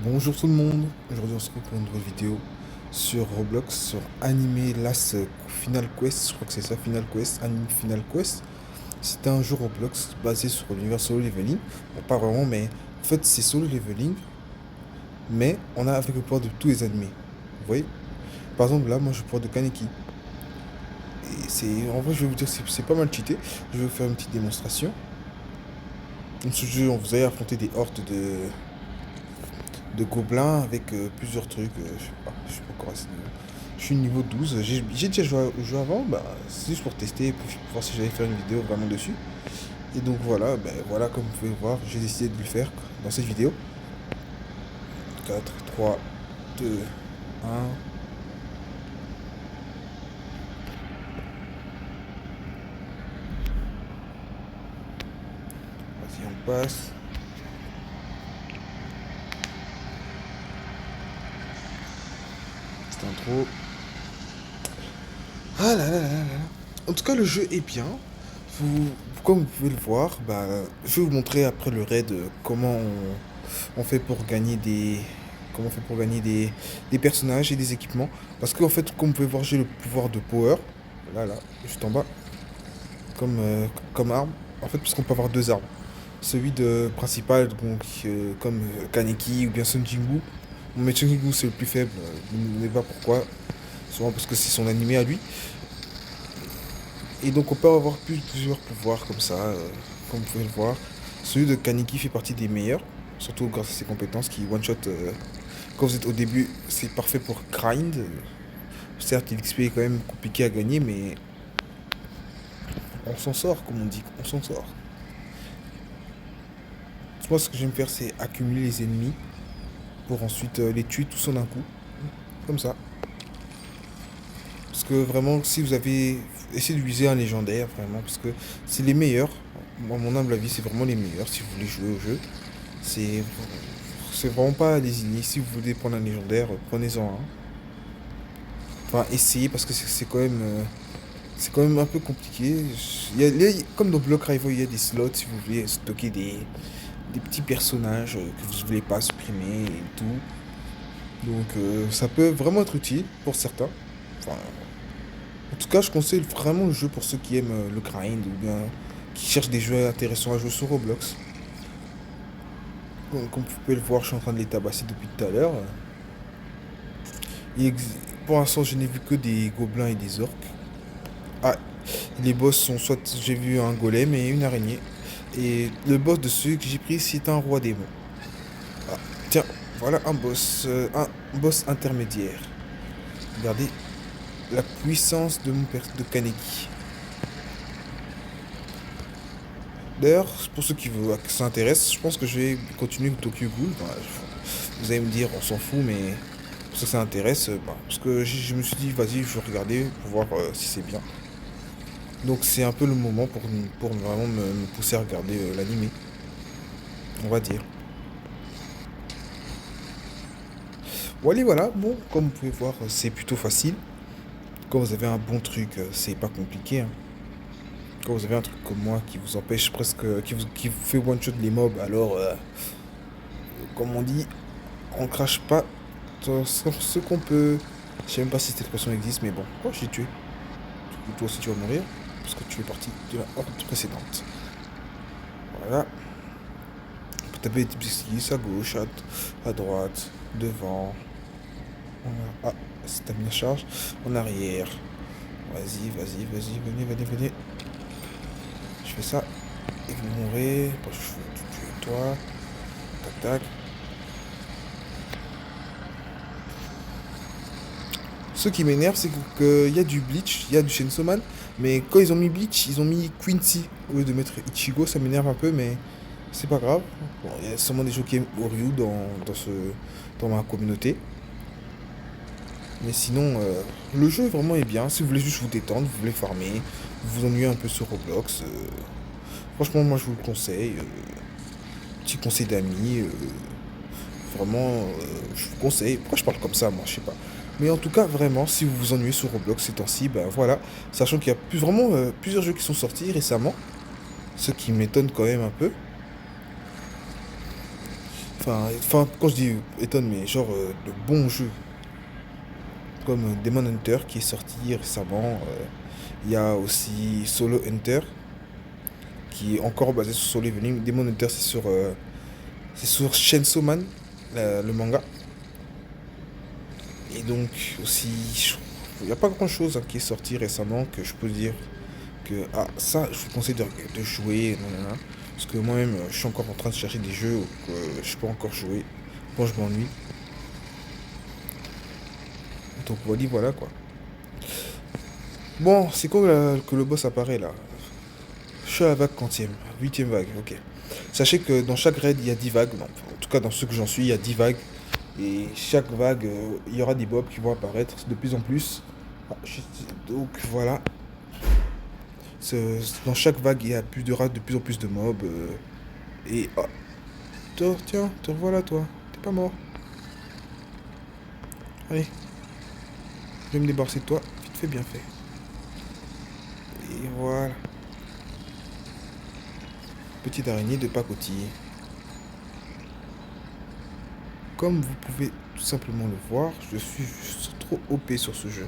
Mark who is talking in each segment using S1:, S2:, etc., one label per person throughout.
S1: Bonjour tout le monde, aujourd'hui on se retrouve pour une nouvelle vidéo sur Roblox, sur Anime Last Final Quest, je crois que c'est ça, Final Quest, Anime Final Quest. C'était un jeu Roblox basé sur l'univers solo leveling, bon, pas vraiment, mais en fait c'est solo leveling, mais on a avec le pouvoir de tous les animés, vous voyez. Par exemple là, moi je pouvoir de Kaneki, et c'est, en vrai je vais vous dire, c'est pas mal cheaté, je vais vous faire une petite démonstration. Dans ce jeu, on vous allez affronter des hordes de gobelins avec plusieurs trucs. Je sais pas encore assez niveau. Je suis niveau 12. J'ai déjà joué, joué avant, bah, c'est juste pour tester, pour voir si j'allais faire une vidéo vraiment dessus. Et donc voilà, ben, voilà comme vous pouvez le voir, j'ai décidé de le faire dans cette vidéo. 4, 3, 2, 1. Vas-y, on passe. C'est intro. Ah là là là là là. En tout cas, le jeu est bien. Vous, comme vous pouvez le voir, bah, je vais vous montrer après le raid comment on fait pour gagner des personnages et des équipements. Parce qu'en fait, comme vous pouvez voir, j'ai le pouvoir de power. Là, juste en bas, comme, comme arme. En fait, parce qu'on peut avoir deux armes. Celui de principal, donc, comme Kaneki ou bien Sun Jinwoo. Bon, mais Sun Jinwoo, c'est le plus faible. Ne me demandez pas pourquoi. Souvent parce que c'est son animé à lui. Et donc on peut avoir plusieurs pouvoirs comme ça, comme vous pouvez le voir. Celui de Kaneki fait partie des meilleurs, surtout grâce à ses compétences qui one-shot. Quand vous êtes au début, c'est parfait pour grind. Certes, l'XP est quand même compliqué à gagner, mais on s'en sort, comme on dit, on s'en sort. Moi, ce que j'aime faire, c'est accumuler les ennemis pour ensuite les tuer tous en un coup, comme ça. Parce que vraiment, si vous avez essayé de viser un légendaire, vraiment, parce que c'est les meilleurs. Moi, mon humble avis, c'est vraiment les meilleurs si vous voulez jouer au jeu. C'est c'est vraiment pas à désigner. Si vous voulez prendre un légendaire, prenez-en un. Enfin, essayez parce que c'est quand même un peu compliqué. Comme dans Block Rival, il y a des slots si vous voulez stocker des petits personnages que vous voulez pas supprimer et tout. Donc ça peut vraiment être utile pour certains. Enfin, en tout cas, je conseille vraiment le jeu pour ceux qui aiment le grind ou bien qui cherchent des jeux intéressants à jouer sur Roblox. Comme vous pouvez le voir, je suis en train de les tabasser depuis tout à l'heure. Pour l'instant, je n'ai vu que des gobelins et des orques. Ah, les boss sont soit j'ai vu un golem et une araignée. Et le boss de celui que j'ai pris, c'est un roi démon. Ah, tiens, voilà un boss intermédiaire. Regardez la puissance de de Kaneki. D'ailleurs, pour ceux qui s'intéressent, je pense que je vais continuer le Tokyo Ghoul. Bah, vous allez me dire, on s'en fout, mais pour ceux que ça intéresse, bah, parce que je me suis dit, vas-y, je vais regarder pour voir si c'est bien. Donc c'est un peu le moment pour vraiment me pousser à regarder l'animé, on va dire. Voilà, voilà, bon, comme vous pouvez voir, c'est plutôt facile. Quand vous avez un bon truc, c'est pas compliqué, hein. Quand vous avez un truc comme moi qui vous empêche presque, qui vous fait one-shot les mobs, alors, comme on dit, on crache pas sur ce qu'on peut. Je sais même pas si cette expression existe, mais bon, oh, j'ai tué. Du coup, toi aussi tu vas mourir, parce que tu es parti de la horde précédente. Voilà. On peut taper des petits skis à gauche, à droite, devant. Ah, stamina charge. En arrière. Vas-y, vas-y, vas-y, venez, venez, venez. Je fais ça. Et vous mourrez. Bon, je vais te tuer toi. Tac, tac. Ce qui m'énerve, c'est qu'il y a du Bleach, il y a du Chainsaw Man, mais quand ils ont mis Bleach, ils ont mis Quincy au lieu de mettre Ichigo, ça m'énerve un peu, mais c'est pas grave. Bon, il y a sûrement des gens qui aiment Oryu dans ma communauté. Mais sinon, le jeu vraiment est bien. Si vous voulez juste vous détendre, vous voulez farmer, vous vous ennuyez un peu sur Roblox, franchement, moi je vous le conseille. Petit conseil d'amis, vraiment, je vous conseille. Pourquoi je parle comme ça, moi, je sais pas. Mais en tout cas, vraiment, si vous vous ennuyez sur Roblox ces temps-ci, ben voilà. Sachant qu'il y a vraiment plusieurs jeux qui sont sortis récemment, ce qui m'étonne quand même un peu. Enfin, quand je dis étonne, mais genre de bons jeux. Comme Demon Hunter qui est sorti récemment. Il y a aussi Solo Hunter qui est encore basé sur Solo Leveling. Demon Hunter c'est sur Chainsaw Man, le manga. Et donc aussi, il n'y a pas grand chose qui est sorti récemment que je peux dire que ah ça je vous conseille de jouer. Nanana. Parce que moi-même je suis encore en train de chercher des jeux que je peux encore jouer quand je m'ennuie. Donc voilà quoi. Bon, c'est quand que le boss apparaît là? Je suis à la vague quantième, 8ème vague, ok. Sachez que dans chaque raid, il y a 10 vagues. Non, en tout cas, dans ceux que j'en suis, il y a 10 vagues. Et chaque vague, il y aura des mobs qui vont apparaître de plus en plus. Ah, donc voilà. Dans chaque vague, il y a de plus en plus de mobs. Et. Ah, tiens, te revoilà toi. T'es pas mort. Allez, je vais me débarrasser de toi. Vite fait, bien fait. Et voilà. Petite araignée de pacotille. Comme vous pouvez tout simplement le voir, je suis juste trop OP sur ce jeu.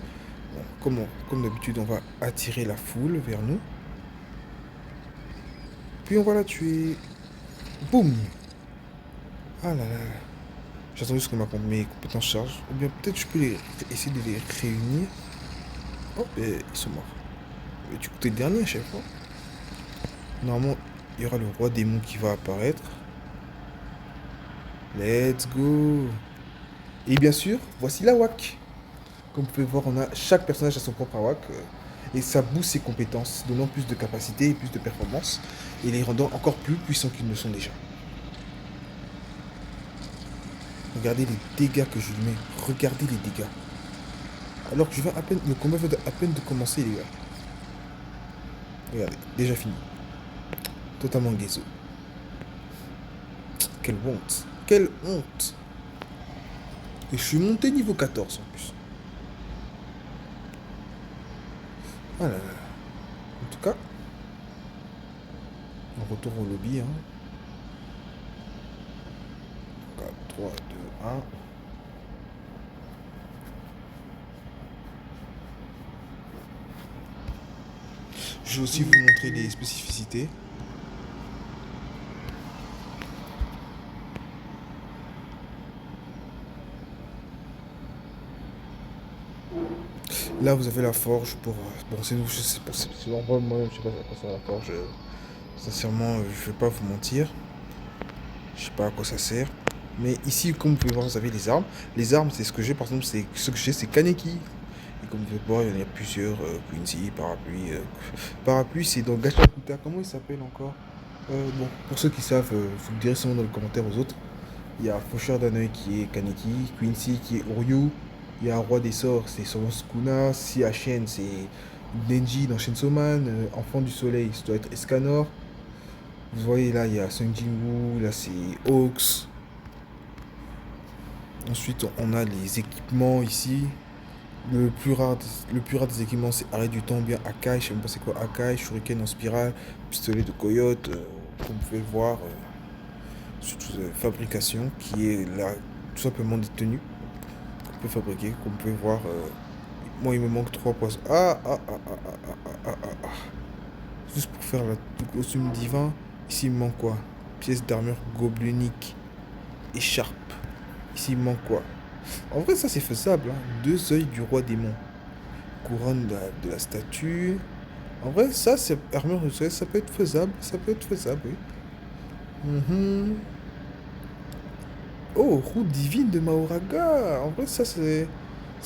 S1: Bon, comme d'habitude, on va attirer la foule vers nous. Puis on va la tuer. Boum. Ah là là. J'attends juste que mes compétences chargent. Ou bien peut-être je peux essayer de les réunir. Oh, et ils sont morts. Mais du coup, t'es le dernier à chaque fois. Normalement, il y aura le roi démon qui va apparaître. Let's go. Et bien sûr, voici la WAC. Comme vous pouvez voir, chaque personnage a son propre AWAC. Et ça booste ses compétences, donnant plus de capacité et plus de performance. Et les rendant encore plus puissants qu'ils ne sont déjà. Regardez les dégâts que je lui mets. Regardez les dégâts. Alors que je viens à peine. Le combat vient à peine de commencer, les gars. Regardez, déjà fini. Totalement gazeux. Quelle honte. Quelle honte. Et je suis monté niveau 14 en plus. Ah là là. En tout cas, on retourne au lobby. Hein. 4, 3, 2, 1. Je vais aussi vous montrer les spécificités. Là, vous avez la forge pour. Bon, c'est nous, je sais pas. C'est normal, moi-même, je sais pas à quoi ça la forge. Sincèrement, je vais pas vous mentir. Je sais pas à quoi ça sert. Mais ici, comme vous pouvez voir, vous avez les armes. Les armes, c'est ce que j'ai. Par exemple, ce que j'ai, c'est Kaneki. Et comme vous pouvez voir, il y en a plusieurs. Quincy, parapluie. Parapluie, c'est dans Gachakuta. Comment il s'appelle encore? Bon, pour ceux qui savent, vous le direz sûrement dans les commentaires aux autres. Il y a Faucheur d'un œil qui est Kaneki. Quincy qui est Uryu. Il y a Roi des sorts, c'est sûrement Sukuna. Siachen, c'est Denji dans Chainsaw Man. Enfant du soleil, ça doit être Escanor. Vous voyez là, il y a Sung Jin-woo, là c'est Hawks. Ensuite, on a les équipements ici. Le plus rare des équipements, c'est Arrêt du temps, bien Akai. Je sais même pas c'est quoi Akai, Shuriken en spirale, pistolet de coyote, comme vous pouvez le voir. Surtout fabrication, qui est là tout simplement des tenues qu'on peut fabriquer. Comme vous pouvez voir, moi il me manque 3 poissons. Juste pour faire le costume divin, ici il me manque quoi? Pièce d'armure goblinique, écharpe. Ici il me manque quoi? En vrai, ça c'est faisable. Hein. 2 œils du roi démon. Couronne de la statue. En vrai, ça c'est armure de soleil, ça peut être faisable. Ça peut être faisable, oui. Oh, roue divine de Mahoraga. En vrai, ça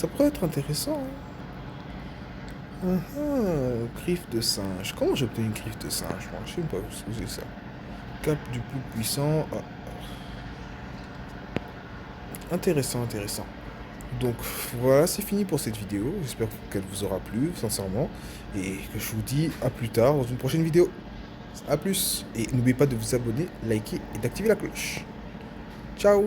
S1: pourrait être intéressant. Griffe de singe. Comment j'ai obtenu une griffe de singe? Moi, je sais pas où c'est ça. Cap du plus puissant. Intéressant, intéressant. Donc voilà, c'est fini pour cette vidéo. J'espère qu'elle vous aura plu, sincèrement. Et que je vous dis à plus tard dans une prochaine vidéo. A plus. Et n'oubliez pas de vous abonner, liker et d'activer la cloche. Ciao.